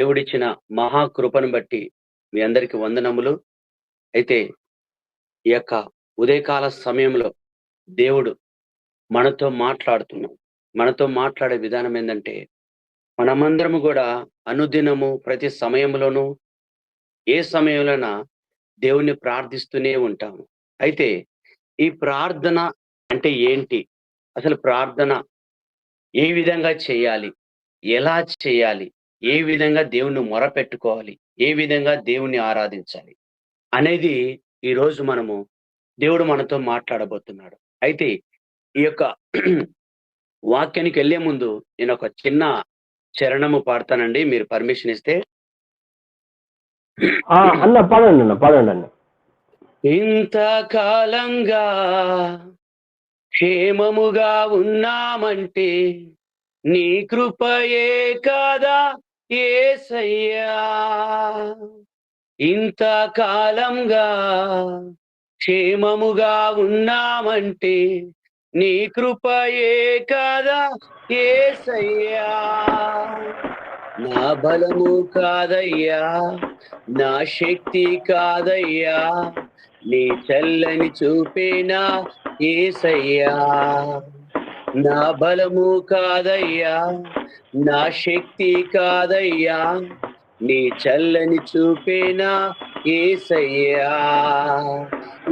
దేవుడిచ్చిన మహాకృపను బట్టి మీ అందరికి వందనములు. అయితే ఈ యొక్క ఉదయకాల సమయంలో దేవుడు మనతో మాట్లాడుతున్నాడు. మనతో మాట్లాడే విధానం ఏందంటే, మనమందరము గూడా అనుదినము ప్రతి సమయంలోనూ, ఏ సమయంలోనా దేవుణ్ణి ప్రార్థిస్తూనే ఉంటాము. అయితే ఈ ప్రార్థన అంటే ఏంటి? అసలు ప్రార్థన ఏ విధంగా చేయాలి? ఎలా చేయాలి? ఏ విధంగా దేవుణ్ణి మొరపెట్టుకోవాలి? ఏ విధంగా దేవుణ్ణి ఆరాధించాలి? అనేది ఈరోజు దేవుడు మనతో మాట్లాడబోతున్నాడు. అయితే ఈ యొక్క వాక్యానికెళ్ళే ముందు నేనొక చిన్న చరణము పాడతానండి. మీరు పర్మిషన్ ఇస్తే. అన్న పాడండి అన్న, పాడండి అన్న. ఇంతకాలంగా క్షేమముగా ఉన్నామంటే నీ కృపయే కదా యేసయ్యా. ఇంతకాలంగా క్షేమముగా ఉన్నామంటే నీ కృపయే కదా యేసయ్యా. నా బలము కాదయ్యా, నా శక్తి కాదయ్యా, నీ చల్లని చూపేనా యేసయ్యా. నా బలము కాదయ్యా, నా శక్తి కాదయ్యా, నీ చల్లని చూపేనా యేసయ్యా.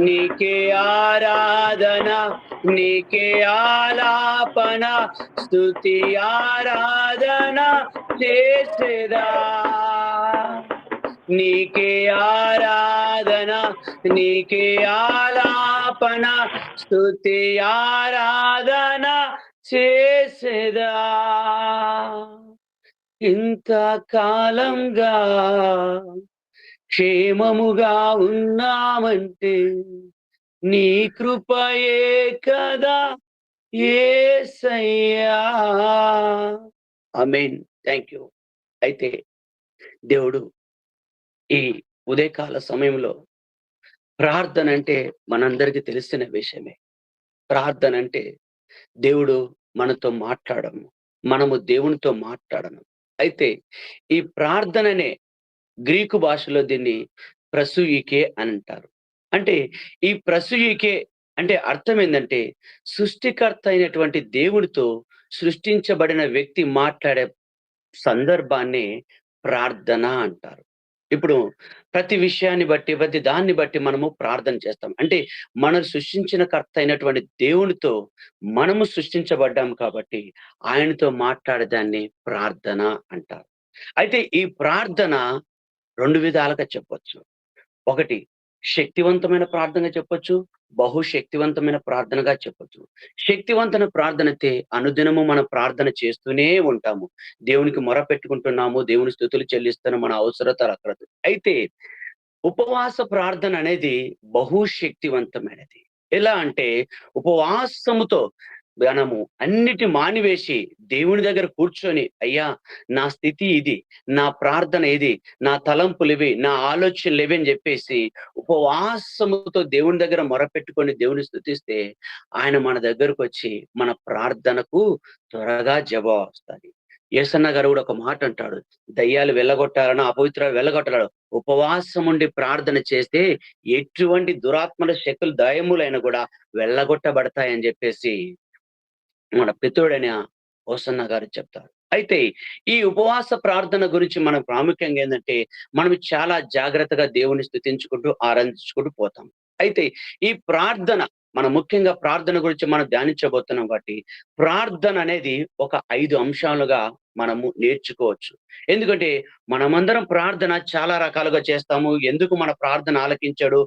నీకే ఆరాధన, నీకే ఆలాపన, స్తుతి ఆరాధన చేసేదా. నీకే ఆరాధన, నీకే ఆలాపన, స్తుతి ఆరాధన చేసేదా. ఇంతకాలంగా క్షేమముగా ఉన్నామంటే నీ కృపయే కదా యేసయ్యా. ఆమేన్. థాంక్యూ. అయితే దేవుడు ఈ ఉదయకాల సమయంలో ప్రార్థన అంటే మనందరికీ తెలిసిన విషయమే. ప్రార్థన అంటే దేవుడు మనతో మాట్లాడము, మనము దేవునితో మాట్లాడము. అయితే ఈ ప్రార్థననే గ్రీకు భాషలో దీన్ని ప్రసూయికే అని అంటారు. అంటే ఈ ప్రసూయికే అంటే అర్థం ఏందంటే, సృష్టికర్త అయినటువంటి దేవుడితో సృష్టించబడిన వ్యక్తి మాట్లాడే సందర్భాన్ని ప్రార్థన అంటారు. ఇప్పుడు ప్రతి విషయాన్ని బట్టి, ప్రతి దాన్ని బట్టి మనము ప్రార్థన చేస్తాం. అంటే మనం సృష్టించిన కర్త అయినటువంటి దేవునితో మనము సృష్టించబడ్డాం కాబట్టి ఆయనతో మాట్లాడే దాన్ని ప్రార్థన అంటారు. అయితే ఈ ప్రార్థన 2 విధాలుగా చెప్పొచ్చు. ఒకటి శక్తివంతమైన ప్రార్థనగా చెప్పొచ్చు. బహుశక్తివంతమైన ప్రార్థనగా చెప్పొచ్చు. శక్తివంతమైన ప్రార్థన అయితే అనుదినము మనం ప్రార్థన చేస్తూనే ఉంటాము. దేవునికి మొరపెట్టుకుంటున్నాము. దేవుని స్తుతులు చెల్లిస్తున్నాం. మన అవసరతలు అక్కడ. అయితే ఉపవాస ప్రార్థన అనేది బహుశక్తివంతమైనది. ఎలా అంటే ఉపవాసముతో మనము అన్నిటి మానివేసి దేవుని దగ్గర కూర్చొని, అయ్యా నా స్థితి ఇది, నా ప్రార్థన ఇది, నా తలంపులివి, నా ఆలోచనలివి అని చెప్పేసి ఉపవాసముతో దేవుని దగ్గర మొరపెట్టుకొని దేవుని స్తుతిస్తే ఆయన మన దగ్గరకొచ్చి మన ప్రార్థనకు త్వరగా జవాబు వస్తది. యేసన్న గారు కూడా ఒక మాట అంటాడు, దయ్యాలు వెళ్ళగొట్టాలన్నా అపవిత్రాలు వెళ్ళగొట్టాలి, ఉపవాసం ఉండి ప్రార్థన చేస్తే ఎటువంటి దురాత్మల శక్తులు దయములైన కూడా వెళ్ళగొట్టబడతాయని చెప్పేసి మన పితృడైన హోసన్న గారు చెప్తారు. అయితే ఈ ఉపవాస ప్రార్థన గురించి మనం ప్రాముఖ్యంగా ఏందంటే, మనం చాలా జాగ్రత్తగా దేవుని స్తుతించుకుంటూ, ఆరాధించుకుంటూ పోతాం. అయితే ఈ ప్రార్థన మనం ముఖ్యంగా ప్రార్థన గురించి మనం ధ్యానించబోతున్నాం కాబట్టి, ప్రార్థన అనేది ఒక 5 అంశాలుగా మనము నేర్చుకోవచ్చు. ఎందుకంటే మనమందరం ప్రార్థన చాలా రకాలుగా చేస్తాము. ఎందుకు మన ప్రార్థన ఆలకించాడు,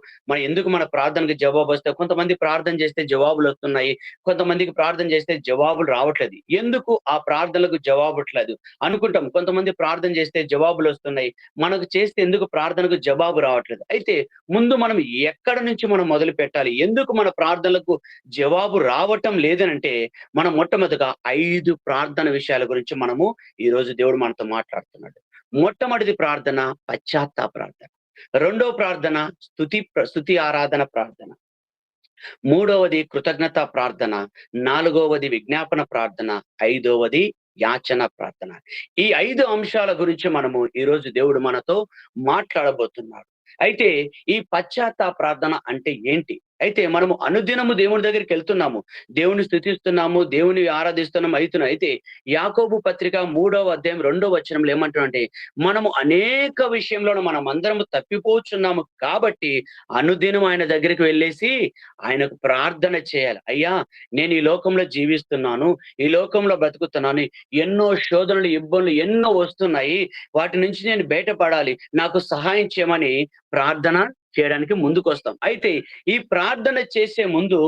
ఎందుకు మన ప్రార్థనకి జవాబొస్తాయి. కొంతమంది ప్రార్థన చేస్తే జవాబులొస్తున్నాయి. కొంతమందికి ప్రార్థన చేస్తే జవాబులు రావట్లేదు. ఎందుకు ఆ ప్రార్థనలకు జవాబుట్లేదు అనుకుంటాం. కొంతమంది ప్రార్థన చేస్తే జవాబులొస్తున్నాయి. మనకు చేస్తే ఎందుకు ప్రార్థనకు జవాబు రావట్లేదు. అయితే ముందు మనం ఎక్కడి నుంచి మనం మొదలుపెట్టాలి? ఎందుకు మన ప్రార్థనలకు జవాబు రావటం లేదనంటే, మనం మొట్టమొదటిగా 5 ప్రార్థన విషయాల గురించి మనము ఈరోజు దేవుడు మనతో మాట్లాడుతున్నాడు. మొట్టమొదటి ప్రార్థన పశ్చాత్తాప ప్రార్థన. రెండవ ప్రార్థన స్తుతి ఆరాధన ప్రార్థన. మూడవది కృతజ్ఞత ప్రార్థన. నాలుగవది విజ్ఞాపన ప్రార్థన. ఐదవది యాచన, ప్రార్థన. ఈ 5 అంశాల గురించి మనము ఈరోజు దేవుడు మనతో మాట్లాడబోతున్నాడు. అయితే ఈ పశ్చాత్తాప ప్రార్థన అంటే ఏంటి? అయితే మనము అనుదినము దేవుని దగ్గరికెళ్తున్నాము. దేవుని స్తుతిస్తున్నాము, దేవుని ఆరాధిస్తున్నాము అయితున్నాం. అయితే యాకోబు పత్రిక 3వ అధ్యాయం 2వ వచనంలో ఏమంటాడంటే, మనము అనేక విషయంలోను మనమందరము తప్పిపోచున్నాము కాబట్టి అనుదినం ఆయన దగ్గరికి వెళ్ళేసి ఆయనకు ప్రార్థన చేయాలి. అయ్యా! నేను ఈ లోకంలో జీవిస్తున్నాను. ఈ లోకంలో బ్రతుకుతున్నాను. ఎన్నో శోధనలు, ఇబ్బందులు ఎన్నో వస్తున్నాయి. వాటి నుంచి నేను బయటపడాలి. నాకు సహాయం చేయమని ప్రార్థన చేయడానికి ముందుకొస్తాం. అయితే ఈ ప్రార్థన చేసే ముందు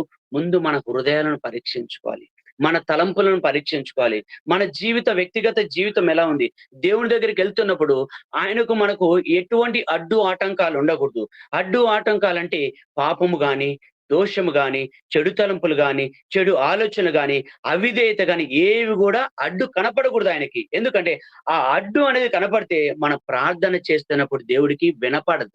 మన హృదయాలను పరీక్షించుకోవాలి. మన తలంపులను పరీక్షించుకోవాలి. మన వ్యక్తిగత జీవితం ఎలా ఉంది? దేవుని దగ్గరికెళ్తున్నప్పుడు ఆయనకు మనకు ఎటువంటి అడ్డు ఆటంకాలు ఉండకూడదు. అడ్డు ఆటంకాలంటే పాపము గాని, దోషము గాని, చెడు తలంపులు గాని, చెడు ఆలోచనలు గాని, అవిధేయత గాని ఏవి గూడా అడ్డు కనపడకూడదు ఆయనకి. ఎందుకంటే ఆ అడ్డు అనేది కనపడితే మనం ప్రార్థన చేస్తున్నప్పుడు దేవుడికి వినపడదు.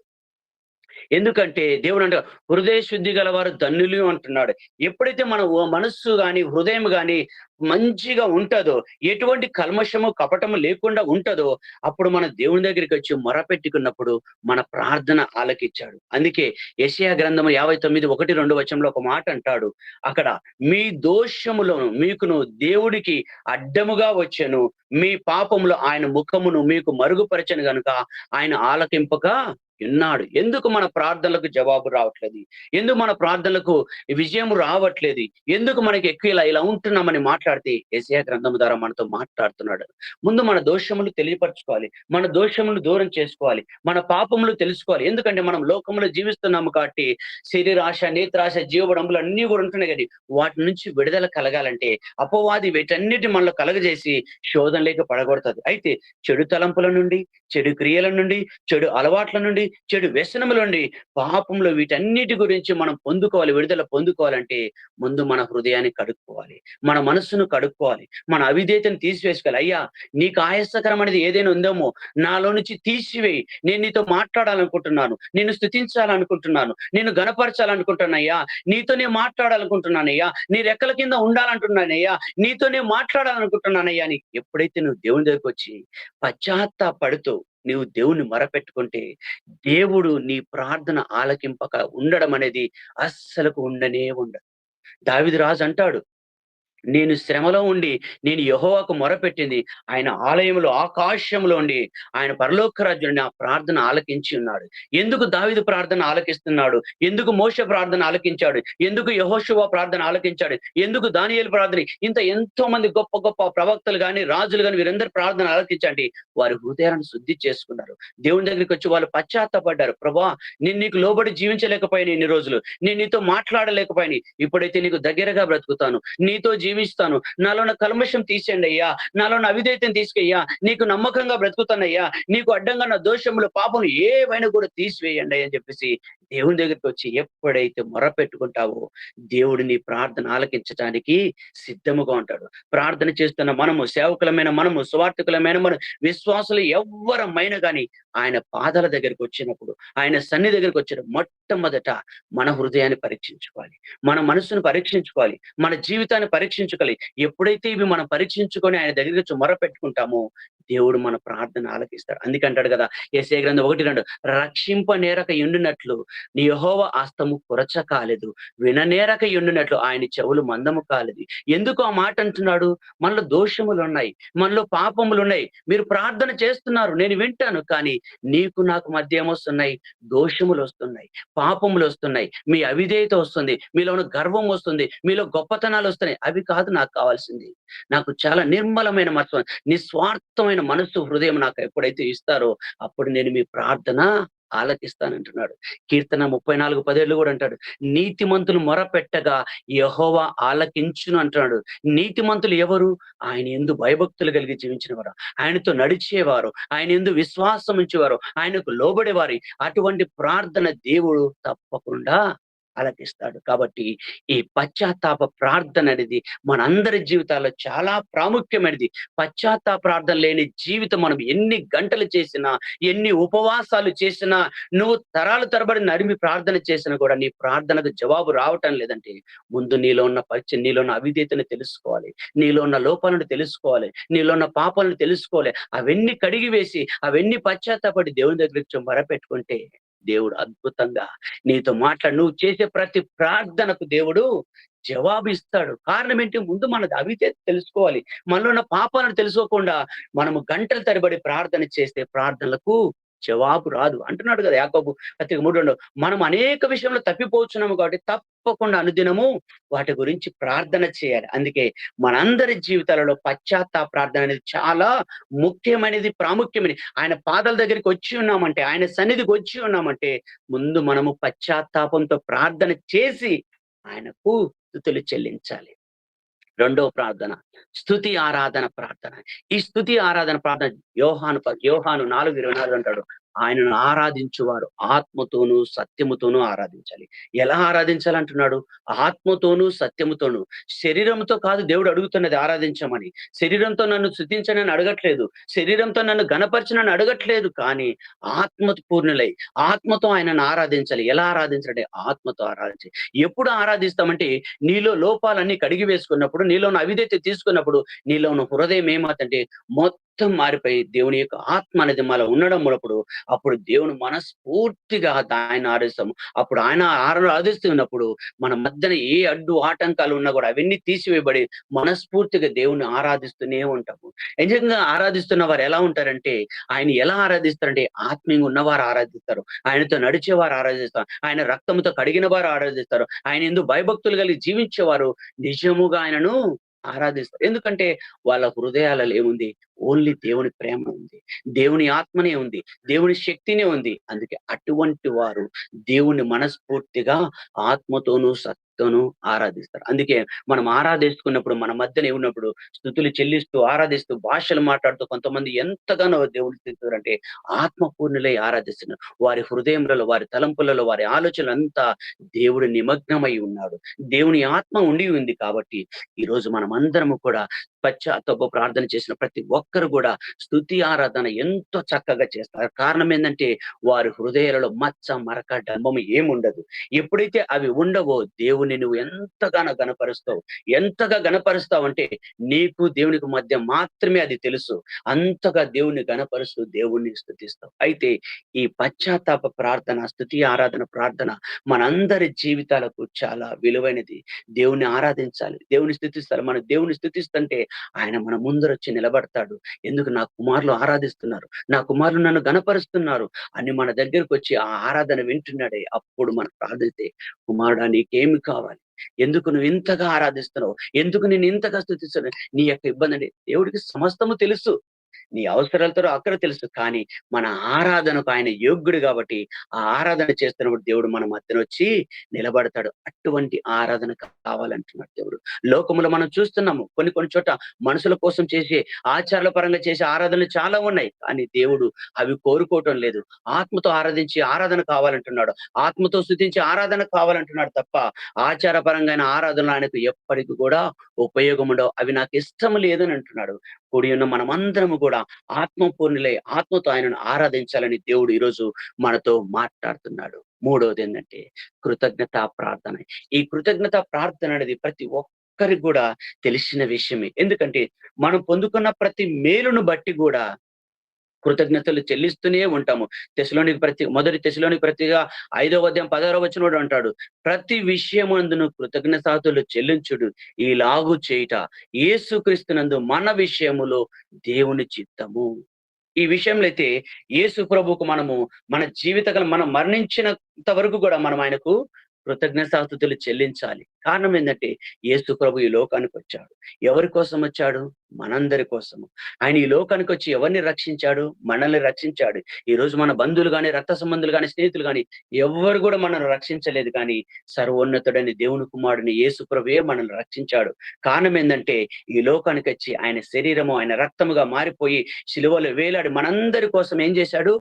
ఎందుకంటే దేవుడు అంటాడు, హృదయ శుద్ధి గలవారు ధన్యులు అంటున్నాడు. ఎప్పుడైతే మన మనస్సు గాని, హృదయం గాని మంచిగా ఉంటదో, ఎటువంటి కల్మషము, కపటము లేకుండా ఉంటదో, అప్పుడు మన దేవుని దగ్గరికొచ్చి మొరపెట్టుకున్నప్పుడు మన ప్రార్థన ఆలకిచ్చాడు. అందుకే యెషయా గ్రంథము 59, 1, 2 వచనంలో ఒక మాట అంటాడు. అక్కడ మీ దోషములను మీకును దేవుడికి అడ్డముగా వచ్చెను. మీ పాపములో ఆయన ముఖమును మీకు మరుగుపరచెను గనుక ఆయన ఆలకింపక ఉన్నాడు. ఎందుకు మన ప్రార్థనలకు జవాబు రావట్లేదు? ఎందుకు మన ప్రార్థనలకు విజయం రావట్లేదు? ఎందుకు మనకి ఎక్కువ ఇలా ఉంటున్నామని మాట్లాడితే యెషయా గ్రంథం ద్వారా మనతో మాట్లాడుతున్నాడు. ముందు మన దోషములు తెలియపరచుకోవాలి. మన దోషములు దూరం చేసుకోవాలి. మన పాపములు తెలుసుకోవాలి. ఎందుకంటే మనం లోకంలో జీవిస్తున్నాము కాబట్టి శరీరాశ, నేత్రాశ, జీవబడంబులు అన్నీ కూడా ఉంటున్నాయి కానీ వాటి నుంచి విడుదల కలగాలంటే అపవాది వీటన్నిటి మనలో కలగజేసి శోధనలోకి పడగొడుతుంది. అయితే చెడు తలంపుల నుండి, చెడు క్రియల నుండి, చెడు అలవాట్ల నుండి, చెడు వ్యసనముల నుండి, పాపంలో వీటన్నిటి గురించి మనం విడుదల పొందుకోవాలంటే ముందు మన హృదయాన్ని కడుక్కోవాలి. మన మనస్సును కడుక్కోవాలి. మన అవిధేయతను తీసివేసుకోవాలి. అయ్యా! నీకు ఆయాసకరం అనేది ఏదైనా ఉందేమో నాలో నుంచి తీసివేయి. నేను నీతో మాట్లాడాలనుకుంటున్నాను. నిన్ను స్తుతించాలనుకుంటున్నాను. నిన్ను ఘనపరచాలనుకుంటున్నానయ్యా. నీతోనే మాట్లాడాలనుకుంటున్నానయ్యా. నీ రెక్కల కింద ఉండాలంటున్నానయ్యా. నీతోనే మాట్లాడాలనుకుంటున్నానయ్యా అని ఎప్పుడైతే నువ్వు దేవుని దగ్గరకొచ్చి పశ్చాత్తాపడుతూ నీవు దేవుని మొరపెట్టుకుంటే దేవుడు నీ ప్రార్థన ఆలకింపక ఉండడం అనేది అస్సలకు ఉండనే ఉండదు. దావీదు రాజు అంటాడు, నేను శ్రమలో ఉండి నేను యెహోవాకు మొరపెట్టింది ఆయన ఆలయంలో ఆకాశంలో ఉండి ఆయన పరలోక రాజ్యుడు నా ప్రార్థన ఆలకించి ఉన్నాడు. ఎందుకు దావీదు ప్రార్థన ఆలకిస్తున్నాడు? ఎందుకు మోషే ప్రార్థన ఆలకించాడు? ఎందుకు యెహోషువ ప్రార్థన ఆలకించాడు? ఎందుకు దానియేలు ప్రార్థన ఎంతో మంది గొప్ప గొప్ప ప్రవక్తలు గాని, రాజులు గాని వీరందరూ ప్రార్థన ఆలకించండి. వారి హృదయాలను శుద్ధి చేసుకున్నారు. దేవుని దగ్గరికి వచ్చి వాళ్ళు పశ్చాత్తాపడ్డారు. ప్రభువా, నేను నీకు లోబడి జీవించలేకపోయాను ఇన్ని రోజులు. నేను నీతో మాట్లాడలేకపోయాను. ఇప్పుడైతే నీకు దగ్గరగా బ్రతుకుతాను. నీతో జీవిస్తాను. నాలో ఉన్న కల్మషం తీసేయండి అయ్యా. నాలో ఉన్న అవిధేయతను తీసుకయ్యా. నీకు నమ్మకంగా బ్రతుకుతానయ్యా. నీకు అడ్డంగా నా దోషములు, పాపం ఏవైనా కూడా తీసివేయండి అని చెప్పేసి దేవుని దగ్గరికి వచ్చి ఎప్పుడైతే మొరపెట్టుకుంటావో దేవుడు నీ ప్రార్థన ఆలకించటానికి సిద్ధముగా ఉంటాడు. ప్రార్థన చేస్తున్న మనము, సేవకులమైన మనము, సువార్థికులమైన మనం, విశ్వాసులు ఎవ్వరమైనా గాని ఆయన పాదాల దగ్గరికి వచ్చినప్పుడు, ఆయన సన్నిధి దగ్గరికి వచ్చినప్పుడు మొట్టమొదట మన హృదయాన్ని పరీక్షించుకోవాలి. మన మనసును పరీక్షించుకోవాలి. మన జీవితాన్ని పరీక్షించుకోవాలి. ఎప్పుడైతే ఇవి మనం పరీక్షించుకొని ఆయన దగ్గరికి వచ్చి మొరపెట్టుకుంటామో దేవుడు మన ప్రార్థన ఆలకిస్తాడు. అందుకంటాడు కదా యెషయా గ్రంథం 1, 2 రక్షింప నేరక యుండునట్లు నీ యెహోవా హస్తము కొరచ కాలేదు, విననేరక యుండునట్లు ఆయన చెవులు మందము కాలేదు. ఎందుకు ఆ మాట అంటున్నాడు? మనలో దోషములు ఉన్నాయి, మనలో పాపములు ఉన్నాయి. మీరు ప్రార్థన చేస్తున్నారు, నేను వింటాను. కానీ నీకు నాకు మధ్య ఏమొస్తున్నాయి? దోషములు వస్తున్నాయి, పాపములు వస్తున్నాయి, మీ అవిధేయత వస్తుంది, మీలో ఉన్న గర్వం వస్తుంది, మీలో గొప్పతనాలు వస్తున్నాయి. అవి కాదు నాకు కావాల్సింది. నాకు చాలా నిర్మలమైన మనసు, నిస్వార్థమైన మనస్సు, హృదయం నాకు ఎప్పుడైతే ఇస్తారో అప్పుడు నేను మీ ప్రార్థన ఆలకిస్తానంటున్నాడు. కీర్తన 34:17 కూడా అంటాడు, నీతిమంతులు మొరపెట్టగా యెహోవా ఆలకించును అంటున్నాడు. నీతిమంతులు ఎవరు? ఆయన యందు భయభక్తులు కలిగి జీవించిన వారు, ఆయనతో నడిచేవారు, ఆయన యందు విశ్వాసం ఉంచేవారు, ఆయనకు లోబడేవారు. అటువంటి ప్రార్థన దేవుడు తప్పకుండా ఆలకిస్తాడు. కాబట్టి ఈ పశ్చాత్తాప ప్రార్థన అనేది మనందరి జీవితాల్లో చాలా ప్రాముఖ్యమైనది. పశ్చాత్తాప ప్రార్థన లేని జీవితం మనం ఎన్ని గంటలు చేసినా, ఎన్ని ఉపవాసాలు చేసినా, నువ్వు తరాలు తరబడి నడిమి ప్రార్థన చేసినా కూడా నీ ప్రార్థనకు జవాబు రావటం లేదంటే, ముందు నీలో ఉన్న అవిధేయతను తెలుసుకోవాలి. నీలో ఉన్న లోపాలను తెలుసుకోవాలి. నీలో ఉన్న పాపాలను తెలుసుకోవాలి. అవన్నీ కడిగివేసి, అవన్నీ పశ్చాత్తాపడి దేవుని దగ్గరికి మొరపెట్టుకుంటే, దేవుడు అద్భుతంగా నీతో నువ్వు చేసే ప్రతి ప్రార్థనకు దేవుడు జవాబిస్తాడు. కారణం ఏంటి? ముందు మనది అవిధేయత తెలుసుకోవాలి. మనలో ఉన్న పాపాలను తెలుసుకోకుండా మనము గంటల తరబడి ప్రార్థన చేస్తే ప్రార్థనలకు జవాబు రాదు. అంటున్నాడు కదా యాకోబు పత్రిక 3:2 మనం అనేక విషయంలో తప్పిపోతున్నాము కాబట్టి తప్పకుండా అనుదినము వాటి గురించి ప్రార్థన చేయాలి. అందుకే మనందరి జీవితాలలో పశ్చాత్తాప ప్రార్థన అనేది చాలా ముఖ్యమైనది, ప్రాముఖ్యమైనది. ఆయన పాదాల దగ్గరికి వచ్చి ఉన్నామంటే, ఆయన సన్నిధికి వచ్చి ఉన్నామంటే, ముందు మనము పశ్చాత్తాపంతో ప్రార్థన చేసి ఆయనకు స్తుతులు చెల్లించాలి. రెండవ ప్రార్థన స్తుతి ఆరాధన ప్రార్థన. ఈ స్తుతి ఆరాధన ప్రార్థన యోహాను 4:24 అంటాడు, ఆయనను ఆరాధించువారు ఆత్మతోనూ సత్యముతోనూ ఆరాధించాలి. ఎలా ఆరాధించాలంటున్నాడు? ఆత్మతోనూ సత్యముతోనూ. శరీరంతో కాదు దేవుడు అడుగుతున్నది ఆరాధించమని. శరీరంతో నన్ను స్తుతించని అని అడగట్లేదు. శరీరంతో నన్ను గణపరచనని అడగట్లేదు. కానీ ఆత్మతో పూర్ణులై ఆత్మతో ఆయనను ఆరాధించాలి. ఎలా ఆరాధించాలంటే ఆత్మతో ఆరాధించాలి. ఎప్పుడు ఆరాధిస్తామంటే నీలో లోపాలన్నీ కడిగి వేసుకున్నప్పుడు, నీలో ఉన్న అవిధేయత తీసుకున్నప్పుడు, నీలో ఉన్న హృదయం ఏమవుతుందంటే మొత్తం మారిపోయి దేవుని యొక్క ఆత్మ అనేది మనలో ఉండడం మూలప్పుడు, అప్పుడు దేవుని మనస్ఫూర్తిగా ఆయన ఆరాధిస్తాము. అప్పుడు ఆయన ఆరాధిస్తున్నప్పుడు మన మధ్యన ఏ అడ్డు ఆటంకాలు ఉన్నా కూడా అవన్నీ తీసివేయబడి మనస్ఫూర్తిగా దేవుని ఆరాధిస్తూనే ఉంటాము. నిజంగా ఆరాధిస్తున్న వారు ఎలా ఉంటారంటే, ఆయన ఎలా ఆరాధిస్తారంటే ఆత్మీయంగా ఉన్నవారు ఆరాధిస్తారు. ఆయనతో నడిచేవారు ఆరాధిస్తారు. ఆయన రక్తంతో కడిగిన వారు ఆరాధిస్తారు. ఆయన యందు భయభక్తులు కలిగి జీవించేవారు నిజముగా ఆయనను ఆరాధిస్తారు. ఎందుకంటే వాళ్ళ హృదయాలలో ఏముంది? ఓన్లీ దేవుని ప్రేమ ఉంది. దేవుని ఆత్మనే ఉంది. దేవుని శక్తినే ఉంది. అందుకే అటువంటి వారు దేవుని మనస్ఫూర్తిగా ఆత్మతోనూ సత్తోనూ ఆరాధిస్తారు. అందుకే మనం ఆరాధిస్తున్నప్పుడు, మన మధ్యన ఉన్నప్పుడు స్తుతులు చెల్లిస్తూ, ఆరాధిస్తూ, భాషలు మాట్లాడుతూ కొంతమంది ఎంతగానో దేవుని స్తుతిస్తారంటే ఆత్మపూర్ణులై ఆరాధిస్తున్నారు. వారి హృదయములలో, వారి తలంపులలో, వారి ఆలోచనలంతా దేవుడు నిమగ్నమై ఉన్నాడు. దేవుని ఆత్మ ఉండి ఉంది కాబట్టి ఈరోజు మనమందరము కూడా పశ్చాత్తాప ప్రార్థన చేసిన ప్రతి ఒక్కరు కూడా స్తుతి ఆరాధన ఎంతో చక్కగా చేస్తారు. కారణం ఏందంటే వారి హృదయాలలో మచ్చ, మరక, డంబము ఏముండదు. ఎప్పుడైతే అవి ఉండవో దేవుని నువ్వు ఎంతగా గణపరుస్తావంటే నీకు దేవునికి మధ్య మాత్రమే అది తెలుసు. అంతగా దేవుని గణపరుస్తూ దేవుణ్ణి స్తుతిస్తావు. అయితే ఈ పశ్చాత్తాప ప్రార్థన, స్తుతి ఆరాధన ప్రార్థన మనందరి జీవితాలకు చాలా విలువైనది. దేవుని ఆరాధించాలి, దేవుని స్తుతిస్తారు. మనం దేవుని స్తుతిస్తుంటే ఆయన మన ముందరొచ్చి నిలబడతాడు. ఎందుకు? నా కుమారులు ఆరాధిస్తున్నారు, నా కుమారులు నన్ను గణపరుస్తున్నారు అని మన దగ్గరకు వచ్చి ఆ ఆరాధన వింటున్నాడే. అప్పుడు మనం ప్రార్థిస్తే, కుమారుడా నీకేమి కావాలి? ఎందుకు నువ్వు ఇంతగా ఆరాధిస్తున్నావు? ఎందుకు నేను ఇంతగా స్తుతిస్తున్నావు? నీ యొక్క ఇబ్బంది అంటే దేవుడికి సమస్తము తెలుసు. నీ అవసరాలతో అక్కడ తెలుసు. కానీ మన ఆరాధనకు ఆయన యోగ్యుడు కాబట్టి ఆ ఆరాధన చేస్తున్నప్పుడు దేవుడు మన మధ్యన వచ్చి నిలబడతాడు. అటువంటి ఆరాధన కావాలంటున్నాడు దేవుడు. లోకములో మనం చూస్తున్నాము కొన్ని చోట మనుషుల కోసం చేసే, ఆచారాల పరంగా చేసే ఆరాధనలు చాలా ఉన్నాయి. కానీ దేవుడు అవి కోరుకోవటం లేదు. ఆత్మతో ఆరాధించి ఆరాధన కావాలంటున్నాడు. ఆత్మతో స్తుతించి ఆరాధన కావాలంటున్నాడు తప్ప ఆచారపరంగా ఆరాధనలు ఆయనకు ఎప్పటికి కూడా ఉపయోగం ఉండవు. అవి నాకు ఇష్టం లేదని అంటున్నాడు. కూడి ఉన్న మనమందరము కూడా ఆత్మపూర్ణులై ఆత్మతో ఆయనను ఆరాధించాలని దేవుడు ఈరోజు మనతో మాట్లాడుతున్నాడు. మూడవది ఏంటంటే కృతజ్ఞతా ప్రార్థన. ఈ కృతజ్ఞతా ప్రార్థన అనేది ప్రతి ఒక్కరికి కూడా తెలిసిన విషయమే. ఎందుకంటే మనం పొందుకున్న ప్రతి మేలును బట్టి కూడా కృతజ్ఞతలు చెల్లిస్తూనే ఉంటాము. మొదటి తెస్సలోనికి పత్రిక 5:16 కూడా అంటాడు, ప్రతి విషయమందును కృతజ్ఞతాస్తుతులు చెల్లించుడు ఈలాగు చేయుట యేసుక్రీస్తునందు మన విషయములో దేవుని చిత్తము. ఈ విషయంలో అయితే యేసు ప్రభువుకు మనము మన జీవితకాలం మనం మరణించినంత వరకు కూడా మనం ఆయనకు కృతజ్ఞతాస్తుతులు చెల్లించాలి. కారణం ఏంటంటే యేసు ప్రభు ఈ లోకానికి వచ్చాడు. ఎవరి కోసం వచ్చాడు? మనందరి కోసము. ఆయన ఈ లోకానికి వచ్చి ఎవరిని రక్షించాడు? మనల్ని రక్షించాడు. ఈ రోజు మన బంధువులు గాని, రక్త సంబంధులు గాని, స్నేహితులు గాని ఎవ్వరు కూడా మనల్ని రక్షించలేదు. కానీ సర్వోన్నతుడని దేవుని కుమారుని యేసు ప్రభువే మనల్ని రక్షించాడు. కారణం ఏంటంటే ఈ లోకానికి వచ్చి ఆయన శరీరము, ఆయన రక్తముగా మారిపోయి సిలువలో వేలాడి మనందరి కోసం ఏం చేశాడు?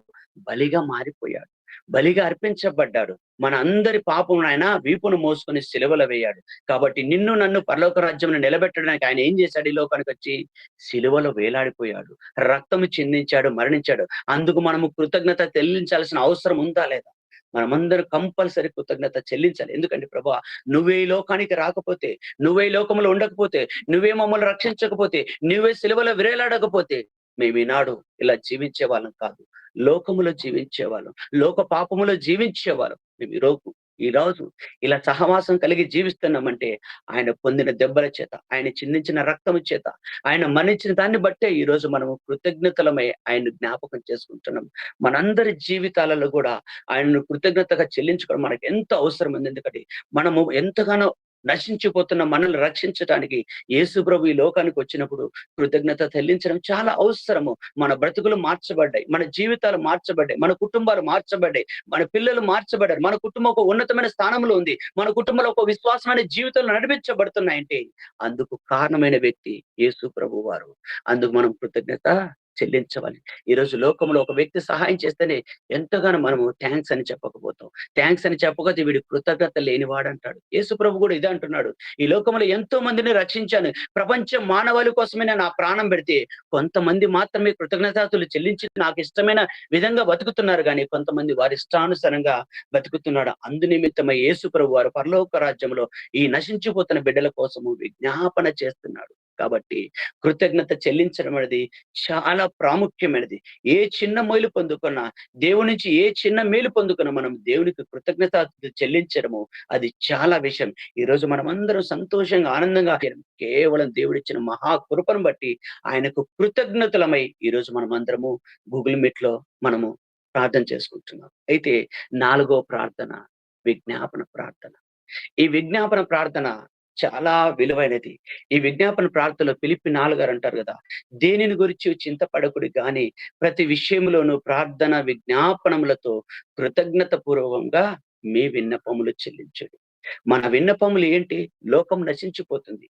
బలిగా మారిపోయాడు. బలిగా అర్పించబడ్డాడు. మన అందరి పాపం ఆయన వీపును మోసుకొని సిలువలో వేయాడు. కాబట్టి నిన్ను నన్ను పరలోక రాజ్యంలో నిలబెట్టడానికి ఆయన ఏం చేశాడు? ఈ లోకానికి వచ్చి సిలువలో వేలాడిపోయాడు, రక్తము చిందించాడు, మరణించాడు. అందుకు మనము కృతజ్ఞత చెల్లించాల్సిన అవసరం ఉందా లేదా? మనమందరం కంపల్సరీ కృతజ్ఞత చెల్లించాలి. ఎందుకంటే ప్రభువా, నువ్వే ఈ లోకానికి రాకపోతే, నువ్వే ఈ లోకంలో ఉండకపోతే, నువ్వే మమ్మల్ని రక్షించకపోతే, నువ్వే సిలువలో వేలాడకపోతే మేము ఈనాడు ఇలా జీవించే వాళ్ళం కాదు. లోకములో జీవించేవాళ్ళం, లోక పాపములో జీవించేవాళ్ళం. మేము ఈ రోజు ఇలా సహవాసం కలిగి జీవిస్తున్నామంటే ఆయన పొందిన దెబ్బల చేత, ఆయన చిందించిన రక్తము చేత, ఆయన మరణించిన దాన్ని బట్టే ఈ రోజు మనము కృతజ్ఞతలమై ఆయన్ని జ్ఞాపకం చేసుకుంటున్నాం. మనందరి జీవితాలలో కూడా ఆయనను కృతజ్ఞతగా చెల్లించుకోవడం మనకు ఎంతో అవసరం ఉంది. ఎందుకంటే మనము ఎంతగానో నశించిపోతున్న మనల్ని రక్షించడానికి యేసు ప్రభు ఈ లోకానికి వచ్చినప్పుడు కృతజ్ఞత చెల్లించడం చాలా అవసరము. మన బ్రతుకులు మార్చబడ్డాయి, మన జీవితాలు మార్చబడ్డాయి, మన కుటుంబాలు మార్చబడ్డాయి, మన పిల్లలు మార్చబడ్డారు, మన కుటుంబం ఒక ఉన్నతమైన స్థానంలో ఉంది, మన కుటుంబంలో ఒక విశ్వాసమైన జీవితంలో నడిపించబడుతున్నాయంటే అందుకు కారణమైన వ్యక్తి యేసు ప్రభు వారు. అందుకు మనం కృతజ్ఞత చెల్లించవాలి. ఈ రోజు లోకంలో ఒక వ్యక్తి సహాయం చేస్తేనే ఎంతగానో మనము థ్యాంక్స్ అని చెప్పకపోతాం. థ్యాంక్స్ అని చెప్పకపోతే వీడు కృతజ్ఞత లేనివాడు అంటాడు. యేసు ప్రభు కూడా ఇదే అంటున్నాడు. ఈ లోకంలో ఎంతో మందిని రక్షించాను, ప్రపంచ మానవాళి కోసమే నేను నా ప్రాణం పెడితే కొంతమంది మాత్రమే కృతజ్ఞతాస్తులు చెల్లించి నాకు ఇష్టమైన విధంగా బతుకుతున్నారు, కానీ కొంతమంది వారి ఇష్టానుసారంగా బతుకుతున్నాడు. అందునిమిత్తమై యేసు ప్రభు వారు పరలోక రాజ్యంలో ఈ నశించిపోతున్న బిడ్డల కోసము విజ్ఞాపన చేస్తున్నాడు. కాబట్టి కృతజ్ఞత చెల్లించడం అనేది చాలా ప్రాముఖ్యమైనది. ఏ చిన్న మేలు పొందుకున్నా, దేవుని నుంచి ఏ చిన్న మేలు పొందుకున్నా మనం దేవునికి కృతజ్ఞత చెల్లించడము అది చాలా విషయం. ఈ రోజు మనం అందరం సంతోషంగా ఆనందంగా కేవలం దేవుడిచ్చిన మహా కృపను బట్టి ఆయనకు కృతజ్ఞతలమై ఈ రోజు మనం అందరము గూగుల్ మీట్ లో మనము ప్రార్థన చేసుకుంటున్నాం. అయితే 4వ ప్రార్థన విజ్ఞాపన ప్రార్థన. ఈ విజ్ఞాపన ప్రార్థన చాలా విలువైనది. ఈ విజ్ఞాపన ప్రార్థనలో ఫిలిప్పి 4 అంటారు కదా, దేనిని గురించి చింతపడకుడి గాని ప్రతి విషయంలోనూ ప్రార్థన విజ్ఞాపనములతో కృతజ్ఞత పూర్వకంగా మీ విన్నపములు చెల్లించడు. మన విన్నపములు ఏంటి? లోకం నశించిపోతుంది,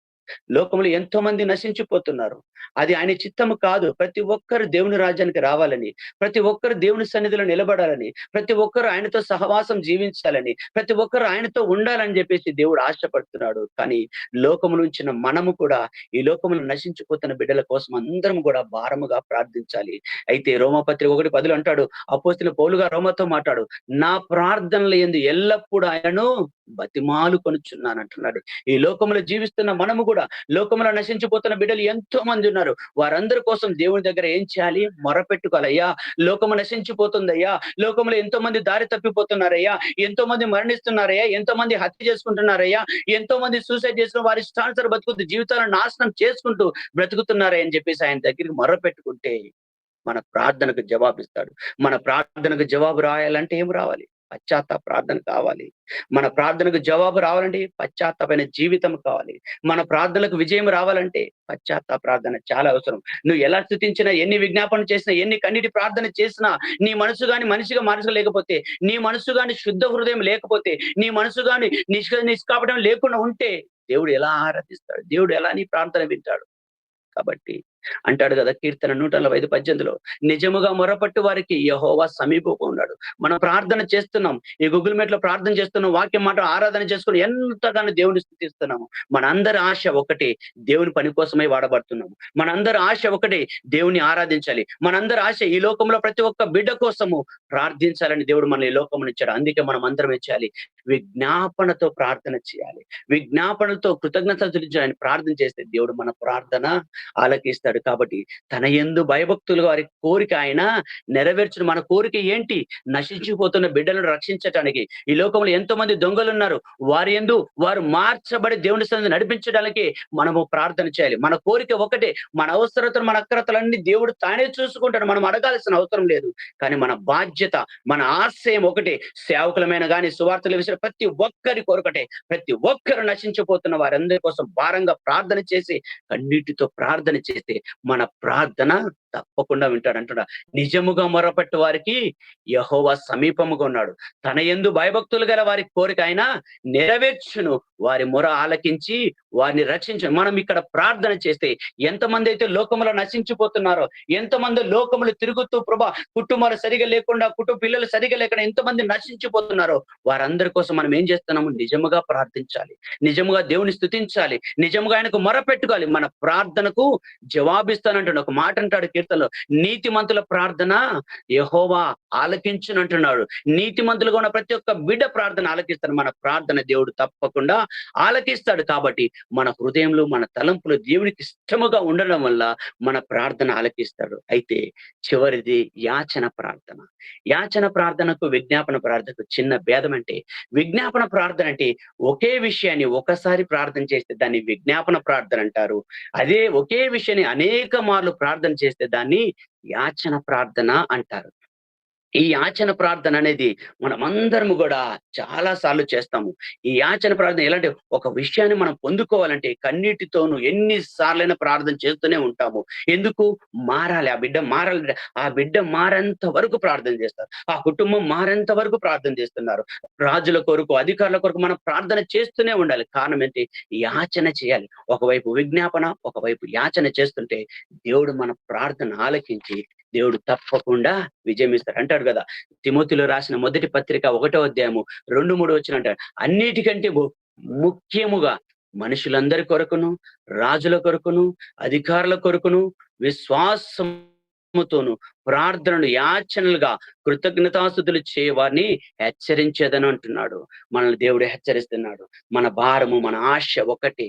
లోకంలో ఎంతో మంది నశించిపోతున్నారు. అది ఆయన చిత్తము కాదు. ప్రతి ఒక్కరు దేవుని రాజ్యానికి రావాలని, ప్రతి ఒక్కరు దేవుని సన్నిధిలో నిలబడాలని, ప్రతి ఒక్కరు ఆయనతో సహవాసం జీవించాలని, ప్రతి ఒక్కరు ఆయనతో ఉండాలని చెప్పేసి దేవుడు ఆశపడుతున్నాడు. కానీ లోకములో ఉంచిన మనము కూడా ఈ లోకములు నశించిపోతున్న బిడ్డల కోసం అందరం కూడా భారముగా ప్రార్థించాలి. అయితే రోమాపత్రిక 1:10 అంటాడు, అపోస్తలుడైన పౌలు గారు రోమాతో మాట్లాడు, నా ప్రార్థనల యందు ఎల్లప్పుడూ ఆయనను బతిమాలు కొనుచున్నాను అంటున్నాడు. ఈ లోకంలో జీవిస్తున్న మనము కూడా, లోకంలో నశించిపోతున్న బిడ్డలు ఎంతో మంది ఉన్నారు. వారందరి కోసం దేవుని దగ్గర ఏం చేయాలి? మొరపెట్టుకోవాలయ్యా, లోకము నశించిపోతుందయ్యా, లోకంలో ఎంతో మంది దారి తప్పిపోతున్నారయ్యా, ఎంతో మంది మరణిస్తున్నారయ్యా, ఎంతో మంది హత్య చేసుకుంటున్నారయ్యా, ఎంతో మంది సూసైడ్ చేసుకుని వారి ఇష్టానుసారం బతుకుతూ జీవితాలను నాశనం చేసుకుంటూ బ్రతుకుతున్నారని అని చెప్పేసి ఆయన దగ్గరికి మొరపెట్టుకుంటే మన ప్రార్థనకు జవాబిస్తాడు. మన ప్రార్థనకు జవాబు రాయాలంటే ఏం రావాలి? పశ్చాత్తాప ప్రార్థన కావాలి. మన ప్రార్థనకు జవాబు రావాలంటే పశ్చాత్తాపమైన జీవితం కావాలి. మన ప్రార్థనలకు విజయం రావాలంటే పశ్చాత్తాప ప్రార్థన చాలా అవసరం. నువ్వు ఎలా స్తుతించినా, ఎన్ని విజ్ఞాపన చేసినా, ఎన్ని కన్నీటి ప్రార్థన చేసినా, నీ మనసు గాని మనిషిగా మనసు లేకపోతే, నీ మనసు గాని శుద్ధ హృదయం లేకపోతే, నీ మనసు గాని నిష్కాపటం లేకుండా ఉంటే దేవుడు ఎలా ఆరాధిస్తాడు? దేవుడు ఎలా నీ ప్రార్థన వింటాడు? కాబట్టి అంటాడు కదా కీర్తన 145:18 నిజముగా మొరపట్టు వారికి యెహోవా సమీపంగా ఉన్నాడు. మనం ప్రార్థన చేస్తున్నాం, ఈ గూగుల్ మీట్ లో ప్రార్థన చేస్తున్నాం, వాక్యం మాట ఆరాధన చేసుకుని ఎంతగానో దేవుని స్తుతిస్తున్నాము. మనందరి ఆశ ఒకటే, దేవుని పని కోసమై వాడబడుతున్నాము. మనందరి ఆశ ఒకటే, దేవుని ఆరాధించాలి. మనందరి ఆశ ఈ లోకంలో ప్రతి ఒక్క బిడ్డ కోసము ప్రార్థించాలని దేవుడు మన ఈ లోకమును ఇచ్చాడు. అందుకే మనం అందరం ఏం చేయాలి? విజ్ఞాపనతో ప్రార్థన చేయాలి. విజ్ఞాపనతో కృతజ్ఞత చెల్లించాలని ప్రార్థన చేస్తే దేవుడు మన ప్రార్థన ఆలకిస్తాడు. కాబట్టి తన యందు భయభక్తులు వారి కోరిక ఆయన నెరవేర్చిన. మన కోరిక ఏంటి? నశించిపోతున్న బిడ్డలను రక్షించటానికి. ఈ లోకంలో ఎంతో మంది దొంగలు ఉన్నారు, వారి యందు వారు మార్చబడి దేవుని సన్నిధిని నడిపించడానికి మనము ప్రార్థన చేయాలి. మన కోరిక ఒకటే, మన అవసరతలు, మన అక్రతలన్నీ దేవుడు తానే చూసుకుంటాడు, మనం అడగాల్సిన అవసరం లేదు. కానీ మన బాధ్యత, మన ఆశయం ఒకటే, సేవకులమైన కానీ సువార్తల విషయం ప్రతి ఒక్కరి కొరకటే. ప్రతి ఒక్కరు నశించిపోతున్న వారందరి కోసం భారంగా ప్రార్థన చేసి, కన్నీటితో ప్రార్థన చేస్తే మన ప్రార్థన తప్పకుండా వింటాడు అంటున్నా. నిజముగా మొరపెట్టు వారికి యెహోవా సమీపముగా ఉన్నాడు. తన యందు భయభక్తులు గల వారి కోరిక ఆయన నెరవేర్చును. వారి మొర ఆలకించి వారిని రక్షించును. మనం ఇక్కడ ప్రార్థన చేస్తే ఎంతమంది అయితే లోకములో నశించిపోతున్నారో, ఎంతమంది లోకములు తిరుగుతూ ప్రభా కుటుంబాలు సరిగా లేకుండా, పిల్లలు సరిగా లేకుండా ఎంతమంది నశించిపోతున్నారో వారందరి కోసం మనం ఏం చేస్తున్నాము? నిజముగా ప్రార్థించాలి. నిజముగా దేవుని స్తుతించాలి. నిజముగా ఆయనకు మొరపెట్టుకోవాలి. మన ప్రార్థనకు జవాబిస్తానంటున్నాడు. ఒక మాట అంటాడు కీర్తనలో, నీతిమంతుల ప్రార్థన యెహోవా ఆలకించునంటున్నాడు. నీతిమంతులుగా ఉన్న ప్రతి ఒక్క బిడ్డ ప్రార్థన ఆలకిస్తాడు. మన ప్రార్థన దేవుడు తప్పకుండా ఆలకిస్తాడు. కాబట్టి మన హృదయంలో, మన తలంపులు దేవునికి ఇష్టముగా ఉండడం వల్ల మన ప్రార్థన ఆలకిస్తాడు. అయితే చివరిది యాచన ప్రార్థన. యాచన ప్రార్థనకు విజ్ఞాపన ప్రార్థనకు చిన్న భేదం అంటే, విజ్ఞాపన ప్రార్థన అంటే ఒకే విషయాన్ని ఒకసారి ప్రార్థన చేస్తే దాన్ని విజ్ఞాపన ప్రార్థన అంటారు. అదే ఒకే విషయాన్ని అనేక మార్లు ప్రార్థన చేస్తే దాన్ని యాచన ప్రార్థన అంటారు. ఈ యాచన ప్రార్థన అనేది మనమందరము కూడా చాలా సార్లు చేస్తాము. ఈ యాచన ప్రార్థన ఎలాంటి, ఒక విషయాన్ని మనం పొందుకోవాలంటే కన్నీటితోనూ ఎన్ని సార్లైనా ప్రార్థన చేస్తూనే ఉంటాము. ఎందుకు? మారాలి, ఆ బిడ్డ మారాలి. ఆ బిడ్డ మారేంత వరకు ప్రార్థన చేస్తారు. ఆ కుటుంబం మారేంత వరకు ప్రార్థన చేస్తున్నారు. రాజుల కొరకు, అధికారుల కొరకు మనం ప్రార్థన చేస్తూనే ఉండాలి. కారణం ఏంటి? యాచన చేయాలి. ఒకవైపు విజ్ఞాపన, ఒకవైపు యాచన చేస్తుంటే దేవుడు మన ప్రార్థన ఆలకించి దేవుడు తప్పకుండా విజయం ఇస్తాడు. అంటాడు కదా, తిమోతిలో రాసిన మొదటి పత్రిక 1వ అధ్యాయము 2-3 వచనం అంటాడు, అన్నిటికంటే ముఖ్యముగా మనుషులందరి కొరకును, రాజుల కొరకును, అధికారుల కొరకును విశ్వాసముతోను ప్రార్థనలు యాచనలుగా కృతజ్ఞతాస్తుతులు చేయవారిని హెచ్చరించేదని అంటున్నాడు. మనల్ని దేవుడు హెచ్చరిస్తున్నాడు. మన భారము, మన ఆశ ఒకటి.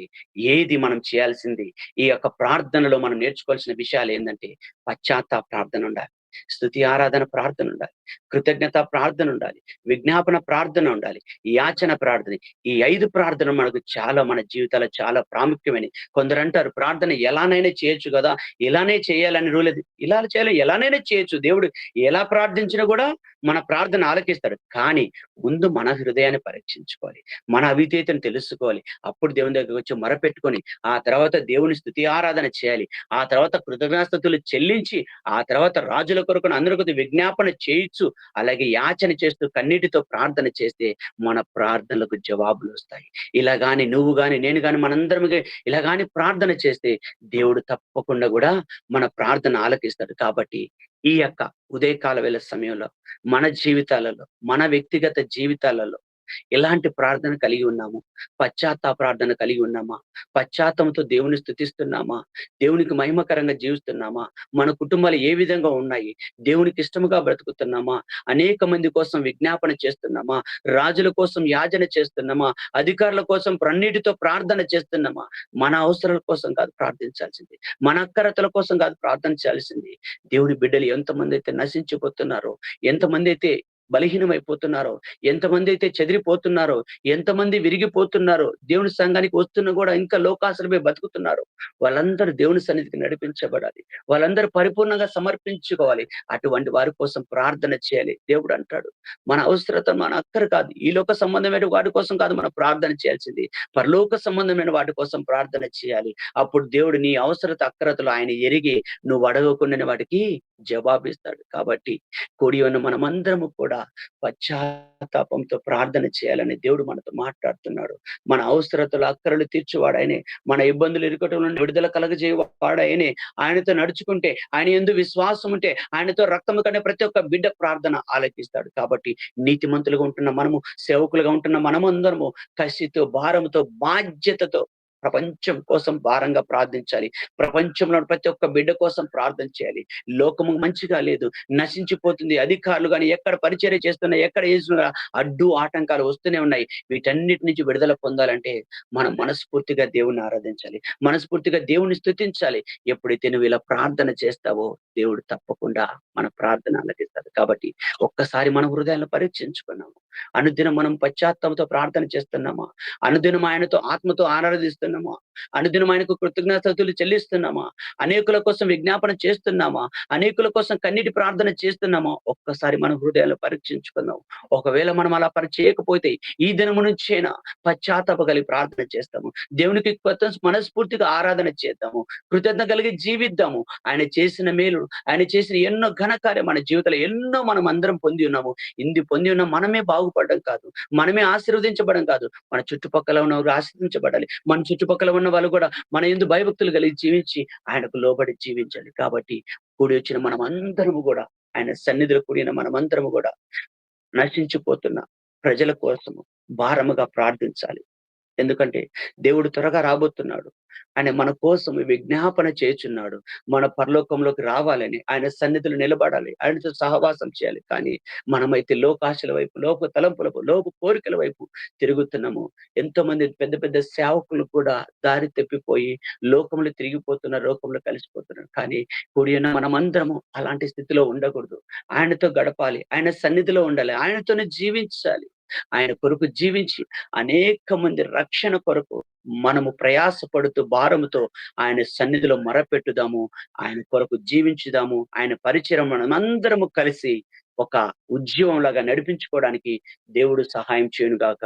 ఏది మనం చేయాల్సింది? ఈ యొక్క ప్రార్థనలో మనం నేర్చుకోవాల్సిన విషయాలు ఏంటంటే, పశ్చాత్తాప ప్రార్థన ఉండాలి, స్తుతి ఆరాధన ప్రార్థన ఉండాలి, కృతజ్ఞత ప్రార్థన ఉండాలి, విజ్ఞాపన ప్రార్థన ఉండాలి, యాచన ప్రార్థన. ఈ 5 ప్రార్థనలు మనకు చాలా, మన జీవితాల్లో చాలా ప్రాముఖ్యమైనవి. కొందరు అంటారు ప్రార్థన ఎలానైనా చేయొచ్చు కదా, ఇలానే చేయాలని రూల్ లేదు. ఇలా చేయాలి, ఎలానైనా చేయొచ్చు. దేవుడు ఎలా ప్రార్థించినా కూడా మన ప్రార్థన ఆలకిస్తాడు. కానీ ముందు మన హృదయాన్ని పరీక్షించుకోవాలి, మన అవిధేయతను తెలుసుకోవాలి. అప్పుడు దేవుని దగ్గరికి వచ్చి మొరపెట్టుకొని ఆ తర్వాత దేవుని స్తుతి ఆరాధన చేయాలి. ఆ తర్వాత కృతజ్ఞతాస్తుతులు చెల్లించి ఆ తర్వాత రాజుల కొరకు అందరి కొరకు విజ్ఞాపన చేయొచ్చు. అలాగే యాచన చేస్తూ కన్నీటితో ప్రార్థన చేస్తే మన ప్రార్థనలకు జవాబులు వస్తాయి. ఇలా గాని నువ్వు గాని నేను గాని మనందరం ఇలా గాని ప్రార్థన చేస్తే దేవుడు తప్పకుండా కూడా మన ప్రార్థన ఆలకిస్తాడు. కాబట్టి ఈ యొక్క ఉదయకాల వేళ సమయంలో మన జీవితాలలో, మన వ్యక్తిగత జీవితాలలో ఎలాంటి ప్రార్థన కలిగి ఉన్నాము? పశ్చాత్తాప ప్రార్థన కలిగి ఉన్నామా? పశ్చాత్తాపంతో దేవుని స్తుతిస్తున్నామా? దేవునికి మహిమకరంగా జీవిస్తున్నామా? మన కుటుంబాలు ఏ విధంగా ఉన్నాయి? దేవునికి ఇష్టముగా బ్రతుకుతున్నామా? అనేక మంది కోసం విజ్ఞాపన చేస్తున్నామా? రాజుల కోసం యాచన చేస్తున్నామా? అధికారుల కోసం కన్నీటితో ప్రార్థన చేస్తున్నామా? మన అవసరాల కోసం కాదు ప్రార్థించాల్సింది, మన అక్కరతల కోసం కాదు ప్రార్థన చేయాల్సింది. దేవుని బిడ్డలు ఎంతమంది అయితే నశించిపోతున్నారో, ఎంతమంది అయితే బలహీనమైపోతున్నారో, ఎంతమంది అయితే చెదిరిపోతున్నారో, ఎంతమంది విరిగిపోతున్నారో, దేవుని సంఘానికి వస్తున్నా కూడా ఇంకా లోకాసులపై బతుకుతున్నారు. వాళ్ళందరూ దేవుని సన్నిధికి నడిపించబడాలి. వాళ్ళందరూ పరిపూర్ణంగా సమర్పించుకోవాలి. అటువంటి వారి కోసం ప్రార్థన చేయాలి. దేవుడు అంటాడు, మన అవసరత, మన అక్కర కాదు, ఈ లోక సంబంధమైన వాటి కోసం కాదు మనం ప్రార్థన చేయాల్సింది, పరలోక సంబంధమైన వాటి కోసం ప్రార్థన చేయాలి. అప్పుడు దేవుడు నీ అవసరత, అక్కరతలు ఆయన ఎరిగి నువ్వు అడగకుండా వాటికి జవాబిస్తాడు. కాబట్టి కూడి ఉన్న మనమందరము కూడా పశ్చాత్తాపంతో ప్రార్థన చేయాలని దేవుడు మనతో మాట్లాడుతున్నాడు. మన అవసరతలు, అక్కరలు తీర్చువాడాయనే, మన ఇబ్బందులు ఇరుకటం నుండి విడుదల కలగజేయవాడాయనే. ఆయనతో నడుచుకుంటే, ఆయన యందు విశ్వాసం ఉంటే, ఆయనతో రక్తము కనే ప్రతి ఒక్క బిడ్డ ప్రార్థన ఆలకిస్తాడు. కాబట్టి నీతిమంతులుగా ఉంటున్న మనము, సేవకులుగా ఉంటున్న మనమందరము కసితో, భారముతో, బాధ్యతతో ప్రపంచం కోసం భారంగా ప్రార్థించాలి. ప్రపంచంలో ప్రతి ఒక్క బిడ్డ కోసం ప్రార్థన చేయాలి. లోకము మంచిగా లేదు, నశించిపోతుంది. అధికారులు కానీ ఎక్కడ పరిచర్య చేస్తున్నా, ఎక్కడ చేస్తున్నా అడ్డు ఆటంకాలు వస్తూనే ఉన్నాయి. వీటన్నిటి నుంచి విడుదల పొందాలంటే మనం మనస్ఫూర్తిగా దేవుని ఆరాధించాలి, మనస్ఫూర్తిగా దేవుని స్తుతించాలి. ఎప్పుడైతే నువ్వు ఇలా ప్రార్థన చేస్తావో దేవుడు తప్పకుండా మన ప్రార్థన ఆలకిస్తాడు. కాబట్టి ఒక్కసారి మన హృదయాలను పరీక్షించుకున్నాము. అనుదినం మనం పశ్చాత్తాపంతో ప్రార్థన చేస్తున్నామా? అనుదినం ఆయనతో ఆత్మతో ఆరాధిస్తున్నామా? అనుదినం ఆయనకు కృతజ్ఞతాస్తుతులు చెల్లిస్తున్నామా? అనేకుల కోసం విజ్ఞాపన చేస్తున్నామా? అనేకుల కోసం కన్నీటి ప్రార్థన చేస్తున్నామా? ఒక్కసారి మన హృదయాలు పరీక్షించుకుందాం. ఒకవేళ మనం అలా చేయకపోతే ఈ దినము నుంచైనా పశ్చాత్తాప కలిగి ప్రార్థన చేస్తాము. దేవునికి మనస్ఫూర్తిగా ఆరాధన చేద్దాము. కృతజ్ఞత కలిగి జీవిద్దాము. ఆయన చేసిన మేలు, ఆయన చేసిన ఎన్నో ఘన కార్యం మన జీవితంలో ఎన్నో మనం అందరం పొంది ఉన్నాము. ఇన్ని పొంది ఉన్న మనమే బాగుపడడం కాదు, మనమే ఆశీర్వదించబడడం కాదు, మన చుట్టుపక్కల ఉన్నవారు ఆశీర్వదించబడాలి. మన చుట్టుపక్కల ఉన్న వాళ్ళు కూడా మన యందు భయభక్తులు కలిగి జీవించి ఆయనకు లోబడి జీవించాలి. కాబట్టి కూడి వచ్చిన మనం అందరము కూడా, ఆయన సన్నిధిలో కూడిన మనమందరము కూడా నశించిపోతున్న ప్రజల కోసము భారముగా ప్రార్థించాలి. ఎందుకంటే దేవుడు త్వరగా రాబోతున్నాడు. ఆయన మన కోసం విజ్ఞాపన చేయుచున్నాడు. మన పరలోకంలోకి రావాలని, ఆయన సన్నిధిలో నిలబడాలి, ఆయనతో సహవాసం చేయాలి. కానీ మనమైతే లోకాశల వైపు, లోక తలంపులకు, లోక కోరికల వైపు తిరుగుతున్నాము. ఎంతో మంది పెద్ద పెద్ద సేవకులు కూడా దారి తప్పిపోయి లోకంలో తిరిగిపోతున్నారు, లోకంలో కలిసిపోతున్నారు. కానీ కూడి ఉన్న మనమందరము అలాంటి స్థితిలో ఉండకూడదు. ఆయనతో గడపాలి, ఆయన సన్నిధిలో ఉండాలి, ఆయనతోనే జీవించాలి. ఆయన కొరకు జీవించి అనేక మంది రక్షణ కొరకు మనము ప్రయాసపడుతూ భారముతో ఆయన సన్నిధిలో మొరపెట్టుదాము. ఆయన కొరకు జీవించుదాము. ఆయన పరిచయం మనమందరము కలిసి ఒక ఉద్యమం లాగా నడిపించుకోవడానికి దేవుడు సహాయం చేయను గాక.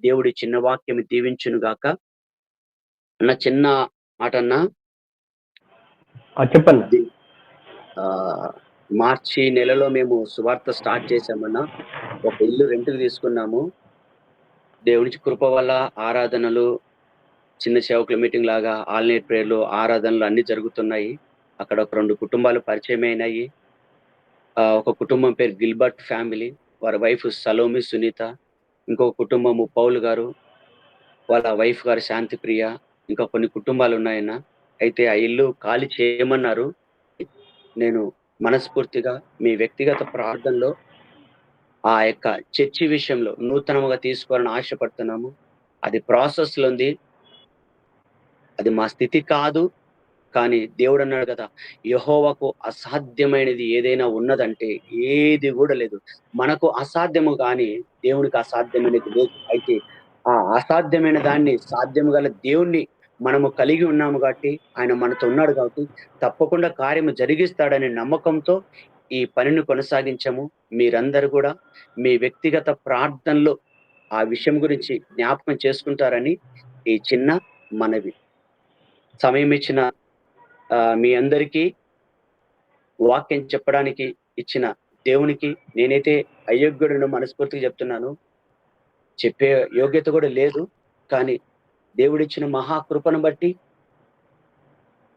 దేవుడి చిన్న వాక్యం దీవించును గాక. అన్న చిన్న మాట అన్నా. చెప్పండి. మార్చి నెలలో మేము సువార్త స్టార్ట్ చేశామన్నా. ఒక ఇల్లు రెంట్‌కి తీసుకున్నాము. దేవుని కృప వల్ల ఆరాధనలు, చిన్న సేవకుల మీటింగ్ లాగా ఆల్ నైట్ ప్రేయర్‌లు, ఆరాధనలు అన్నీ జరుగుతున్నాయి. అక్కడ ఒక 2 కుటుంబాలు పరిచయమైనాయి. ఒక కుటుంబం పేరు గిల్బర్ట్ ఫ్యామిలీ. వారి వైఫ్ సలోమి సునీత. ఇంకొక కుటుంబము పౌలు గారు, వాళ్ళ వైఫ్ గారు శాంతిప్రియ. ఇంకా కొన్ని కుటుంబాలున్నాయన్న. అయితే ఆ ఇల్లు ఖాళీ చేయమన్నారు. నేను మనస్ఫూర్తిగా మీ వ్యక్తిగత ప్రార్థనలో ఆ యొక్క చర్చి విషయంలో నూతనముగా తీసుకోవాలని ఆశపడుతున్నాము. అది ప్రాసెస్‌లో ఉంది. అది మా స్థితి కాదు. కానీ దేవుడన్నాడు కదా! యెహోవాకు అసాధ్యమైనది ఏదైనా ఉన్నదంటే ఏది గూడా లేదు. మనకు అసాధ్యము గాని దేవునికి అసాధ్యమైనది లేదు. అయితే ఆ అసాధ్యమైన దాన్ని సాధ్యం గల దేవుణ్ణి మనము కలిగి ఉన్నాము కాబట్టి, ఆయన మనతో ఉన్నాడు కాబట్టి తప్పకుండా కార్యము జరిగిస్తాడనే నమ్మకంతో ఈ పనిని కొనసాగించాము. మీరందరూ గూడా మీ వ్యక్తిగత ప్రార్థనలో ఆ విషయం గురించి జ్ఞాపకం చేసుకుంటారని ఈ చిన్న మనవి. సమయం ఇచ్చిన మీ అందరికీ వాక్యం చెప్పడానికి ఇచ్చిన దేవునికి నేనైతే అయోగ్యుడను మనస్ఫూర్తిగా చెప్తున్నాను. చెప్పే యోగ్యత కూడా లేదు. కానీ దేవుడిచ్చిన మహాకృపను బట్టి,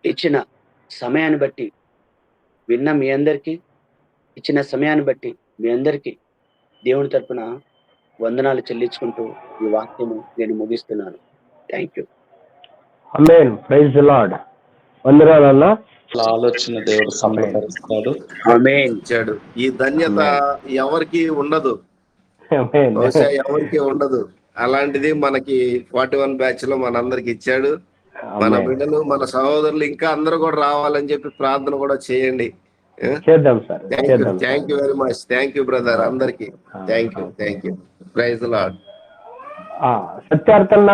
ఇచ్చిన సమయాన్ని బట్టి, విన్న మీ అందరికీ, ఇచ్చిన సమయాన్ని బట్టి మీ అందరికీ దేవుని తరపున వందనాలు చెల్లించుకుంటూ ఈ వాక్యము నేను ముగిస్తున్నాను. Thank you. Amen. Praise the lord. వందనాలన్నా. ఆలోచన దేవుడు సంపరిస్తాడు. ఆమేన్. ఇచ్చాడు. ఈ ధన్యత ఎవరికి ఉండదు, ఆమేన్. బహుశా ఎవరికి ఉండదు. అలాంటిది మనకి 41 బ్యాచ్ లో మనందరికి ఇచ్చాడు. మన ఆమేన్. బిడ్డలు, మన సహోదరులు ఇంకా అందరూ కూడా రావాలని చెప్పి ప్రార్థన కూడా చేయండి. చేద్దాం సార్. చేద్దాం. Thank you very much. Thank you brother. అందరికి thank you. Praise the lord. సత్యార్థన్న